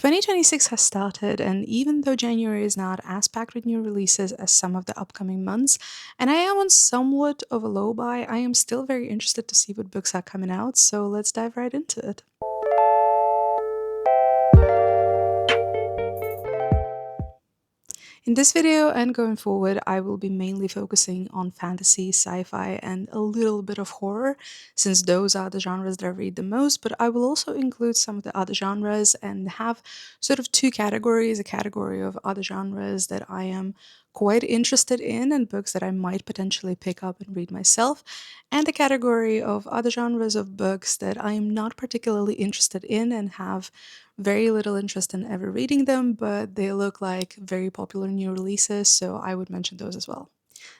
2026 has started, and even though January is not as packed with new releases as some of the upcoming months, and I am on somewhat of a low buy, I am still very interested to see what books are coming out, so let's dive right into it. In this video and going forward, I will be mainly focusing on fantasy, sci-fi, and a little bit of horror, since those are the genres that I read the most, but I will also include some of the other genres and have sort of two categories, a category of other genres that I am quite interested in and books that I might potentially pick up and read myself, and a category of other genres of books that I am not particularly interested in and have very little interest in ever reading them, but they look like very popular new releases, so I would mention those as well.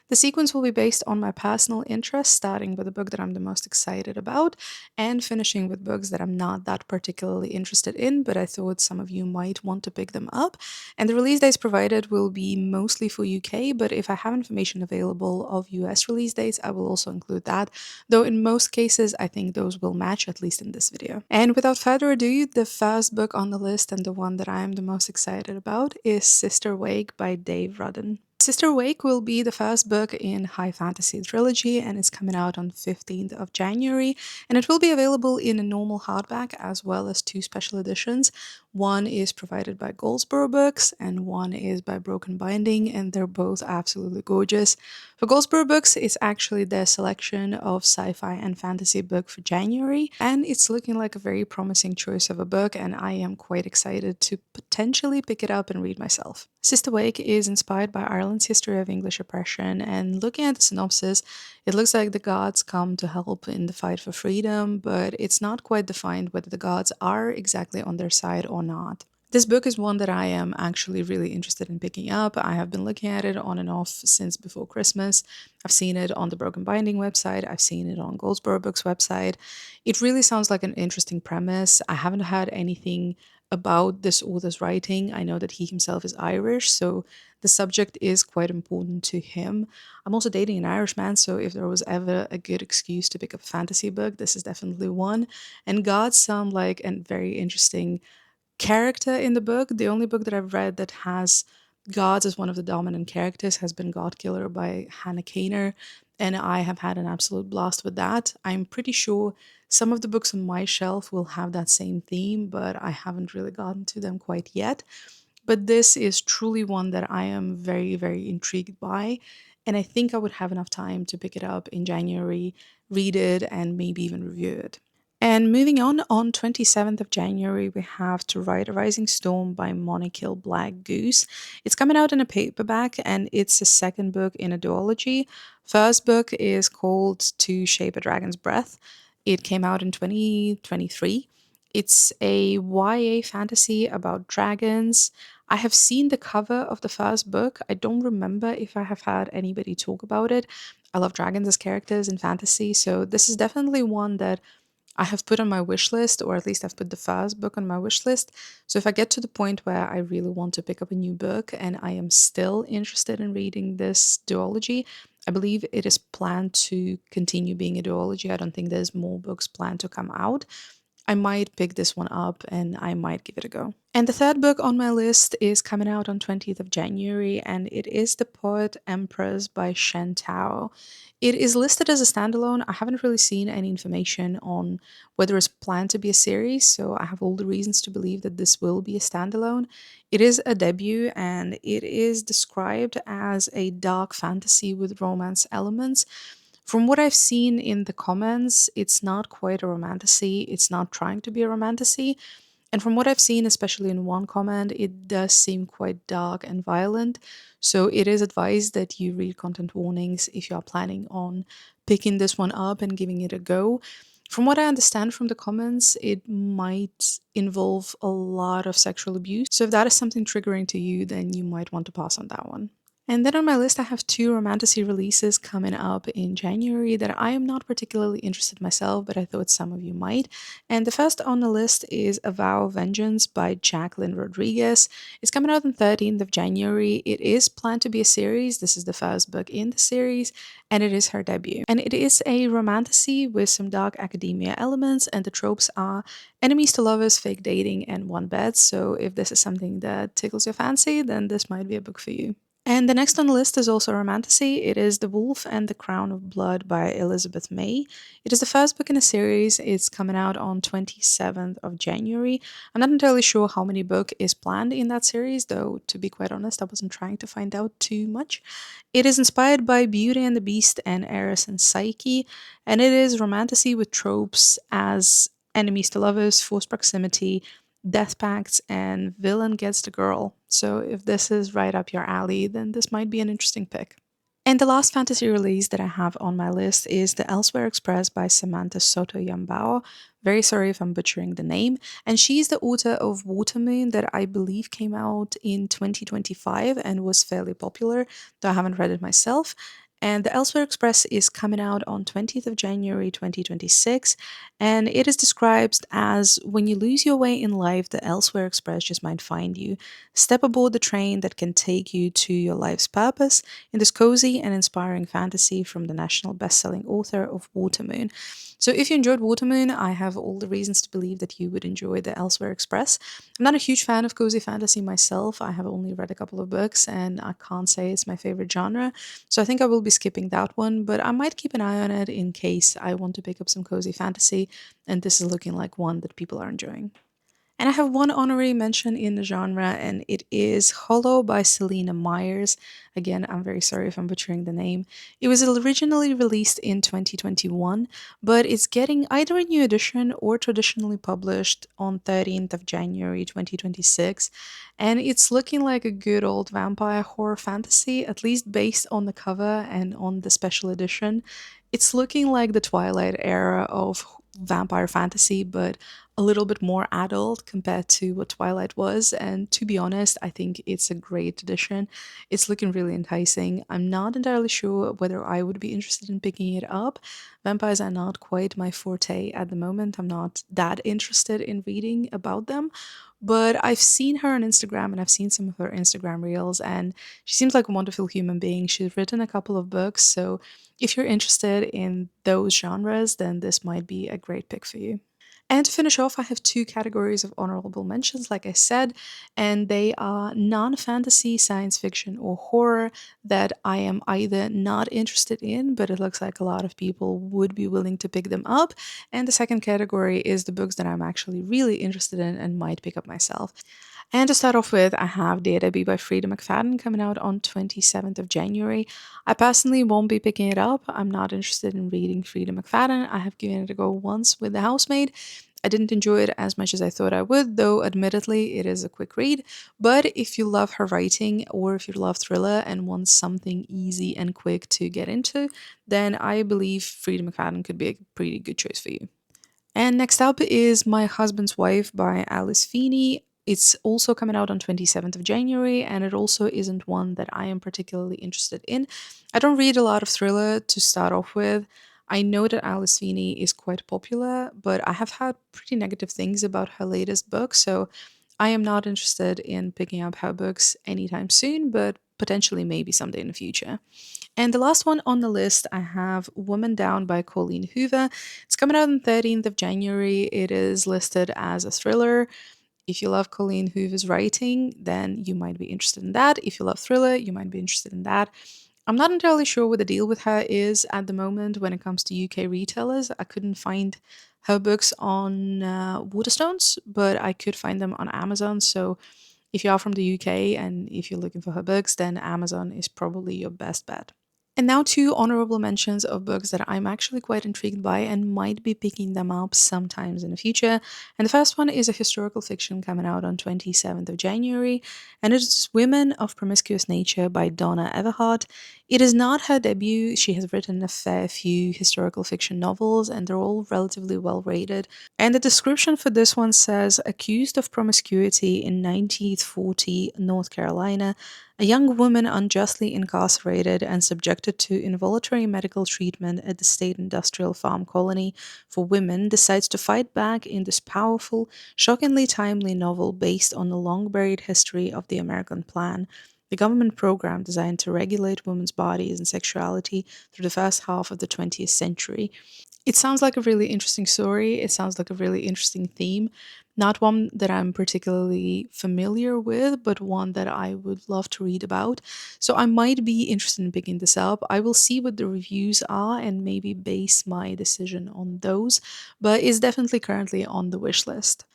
The sequence will be based on my personal interests, starting with the book that I'm the most excited about, and finishing with books that I'm not that particularly interested in, but I thought some of you might want to pick them up. And the release dates provided will be mostly for UK, but if I have information available of US release dates, I will also include that, though in most cases I think those will match, at least in this video. And without further ado, the first book on the list and the one that I am the most excited about is Sister Wake by Dave Rudden. Sister Wake will be the first book in High Fantasy Trilogy, and it's coming out on 15th of January, and it will be available in a normal hardback as well as two special editions. One is provided by Goldsboro Books and one is by Broken Binding, and they're both absolutely gorgeous. For Goldsboro Books, it's actually their selection of sci-fi and fantasy book for January, and it's looking like a very promising choice of a book, and I am quite excited to potentially pick it up and read myself. Sister Wake is inspired by Ireland's history of English oppression, and looking at the synopsis, it looks like the gods come to help in the fight for freedom, but it's not quite defined whether the gods are exactly on their side or not. This book is one that I am actually really interested in picking up. I have been looking at it on and off since before Christmas. I've seen it on the Broken Binding website. I've seen it on Goldsboro Books website. It really sounds like an interesting premise. I haven't had anything about this author's writing. I know that he himself is Irish, so the subject is quite important to him. I'm also dating an Irish man, so if there was ever a good excuse to pick up a fantasy book, this is definitely one. And gods sound like a very interesting character in the book. The only book that I've read that has gods as one of the dominant characters has been Godkiller by Hannah Kaner, and I have had an absolute blast with that. I'm pretty sure some of the books on my shelf will have that same theme, but I haven't really gotten to them quite yet. But this is truly one that I am very, very intrigued by, and I think I would have enough time to pick it up in January, read it, and maybe even review it. And moving on 27th of January, we have To Ride a Rising Storm by Moniquill Blackgoose. It's coming out in a paperback, and it's a second book in a duology. First book is called To Shape a Dragon's Breath. It came out in 2023. It's a YA fantasy about dragons. I have seen the cover of the first book. I don't remember if I have had anybody talk about it. I love dragons as characters in fantasy, so this is definitely one that I have put on my wish list, or at least I've put the first book on my wish list. So if I get to the point where I really want to pick up a new book and I am still interested in reading this duology, I believe it is planned to continue being a duology. I don't think there's more books planned to come out. I might pick this one up and I might give it a go. And the third book on my list is coming out on 20th of January, and it is The Poet Empress by Shen. It is listed as a standalone. I haven't really seen any information on whether it's planned to be a series, so I have all the reasons to believe that this will be a standalone. It is a debut, and it is described as a dark fantasy with romance elements. From what I've seen in the comments, it's not quite a romantasy. It's not trying to be a romantasy. And from what I've seen, especially in one comment, it does seem quite dark and violent. So it is advised that you read content warnings if you are planning on picking this one up and giving it a go. From what I understand from the comments, it might involve a lot of sexual abuse. So if that is something triggering to you, then you might want to pass on that one. And then on my list, I have two Romantasy releases coming up in January that I am not particularly interested myself, but I thought some of you might. And the first on the list is A Vow of Vengeance by Jaclyn Rodriguez. It's coming out on 13th of January. It is planned to be a series. This is the first book in the series, and it is her debut. And it is a romantasy with some dark academia elements, and the tropes are enemies to lovers, fake dating, and one bed. So if this is something that tickles your fancy, then this might be a book for you. And the next on the list is also a romantasy. It is The Wolf and the Crown of Blood by Elizabeth May. It is the first book in a series. It's coming out on 27th of January. I'm not entirely sure how many book is planned in that series, though to be quite honest, I wasn't trying to find out too much. It is inspired by Beauty and the Beast and Eris and Psyche, and it is romantasy with tropes as enemies to lovers, forced proximity, death pacts, and villain gets the girl. So if this is right up your alley, then this might be an interesting pick. And the last fantasy release that I have on my list is The Elsewhere Express by Samantha Sotto Yambao. Very sorry if I'm butchering the name. And she's the author of Watermoon that I believe came out in 2025 and was fairly popular, though I haven't read it myself. And The Elsewhere Express is coming out on 20th of January 2026, and it is described as when you lose your way in life, the Elsewhere Express just might find you. Step aboard the train that can take you to your life's purpose in this cozy and inspiring fantasy from the national best-selling author of Watermoon. So if you enjoyed Watermoon, I have all the reasons to believe that you would enjoy The Elsewhere Express. I'm not a huge fan of cozy fantasy myself. I have only read a couple of books and I can't say it's my favorite genre. So I think I will be skipping that one, but I might keep an eye on it in case I want to pick up some cozy fantasy, and this is looking like one that people are enjoying. And I have one honorary mention in the genre, and it is Hollow by Celina Myers. Again, I'm very sorry if I'm butchering the name. It was originally released in 2021, but it's getting either a new edition or traditionally published on 13th of January 2026. And it's looking like a good old vampire horror fantasy, at least based on the cover and on the special edition. It's looking like the Twilight era of vampire fantasy, but a little bit more adult compared to what Twilight was. And to be honest, I think it's a great addition. It's looking really enticing. I'm not entirely sure whether I would be interested in picking it up. Vampires are not quite my forte at the moment. I'm not that interested in reading about them. But I've seen her on Instagram and I've seen some of her Instagram reels, and she seems like a wonderful human being. She's written a couple of books, so if you're interested in those genres, then this might be a great pick for you. And to finish off, I have two categories of honorable mentions, like I said, and they are non fantasy, science fiction, or horror that I am either not interested in, but it looks like a lot of people would be willing to pick them up. And the second category is the books that I'm actually really interested in and might pick up myself. And to start off with, I have Data Be by Freida McFadden coming out on 27th of January. I personally won't be picking it up. I'm not interested in reading Freida McFadden. I have given it a go once with The Housemaid. I didn't enjoy it as much as I thought I would, though admittedly it is a quick read. But if you love her writing or if you love thriller and want something easy and quick to get into, then I believe Freida McFadden could be a pretty good choice for you. And next up is My Husband's Wife by Alice Feeney. It's also coming out on 27th of January, and it also isn't one that I am particularly interested in. I don't read a lot of thriller to start off with. I know that Alice Feeney is quite popular, but I have had pretty negative things about her latest book, so I am not interested in picking up her books anytime soon, but potentially maybe someday in the future. And the last one on the list, I have Woman Down by Colleen Hoover. It's coming out on 13th of January. It is listed as a thriller. If you love Colleen Hoover's writing, then you might be interested in that. If you love thriller, you might be interested in that. I'm not entirely sure what the deal with her is at the moment when it comes to UK retailers. I couldn't find her books on Waterstones, but I could find them on Amazon. So if you are from the UK and if you're looking for her books, then Amazon is probably your best bet. And now two honorable mentions of books that I'm actually quite intrigued by and might be picking them up sometimes in the future. And the first one is a historical fiction coming out on 27th of January, and it's Women of Promiscuous Nature by Donna Everhart. It is not her debut. She has written a fair few historical fiction novels, and they're all relatively well rated. And the description for this one says accused of promiscuity in 1940 North Carolina, a young woman unjustly incarcerated and subjected to involuntary medical treatment at the state industrial farm colony for women decides to fight back in this powerful, shockingly timely novel based on the long buried history of the American Plan, the government program designed to regulate women's bodies and sexuality through the first half of the 20th century. It sounds like a really interesting story. It sounds like a really interesting theme. Not one that I'm particularly familiar with, but one that I would love to read about. So I might be interested in picking this up. I will see what the reviews are and maybe base my decision on those, but it's definitely currently on the wish list.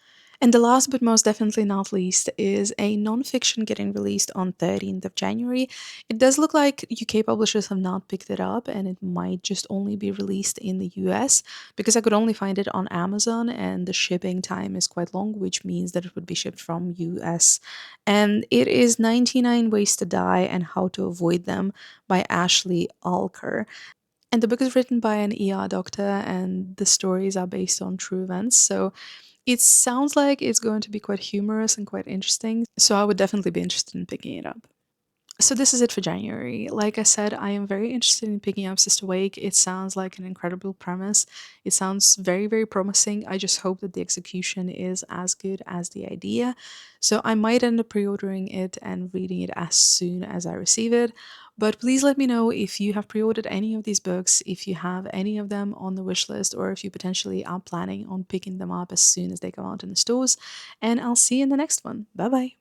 And the last but most definitely not least is a non-fiction getting released on 13th of January. It does look like UK publishers have not picked it up and it might just only be released in the US because I could only find it on Amazon and the shipping time is quite long, which means that it would be shipped from US. And it is 99 Ways to Die and How to Avoid Them by Ashely Alker. And the book is written by an ER doctor and the stories are based on true events. So it sounds like it's going to be quite humorous and quite interesting, so I would definitely be interested in picking it up. So this is it for January. Like I said, I am very interested in picking up Sister Wake. It sounds like an incredible premise. It sounds very, very promising. I just hope that the execution is as good as the idea. So I might end up pre-ordering it and reading it as soon as I receive it. But please let me know if you have pre-ordered any of these books, if you have any of them on the wish list, or if you potentially are planning on picking them up as soon as they come out in the stores. And I'll see you in the next one. Bye bye.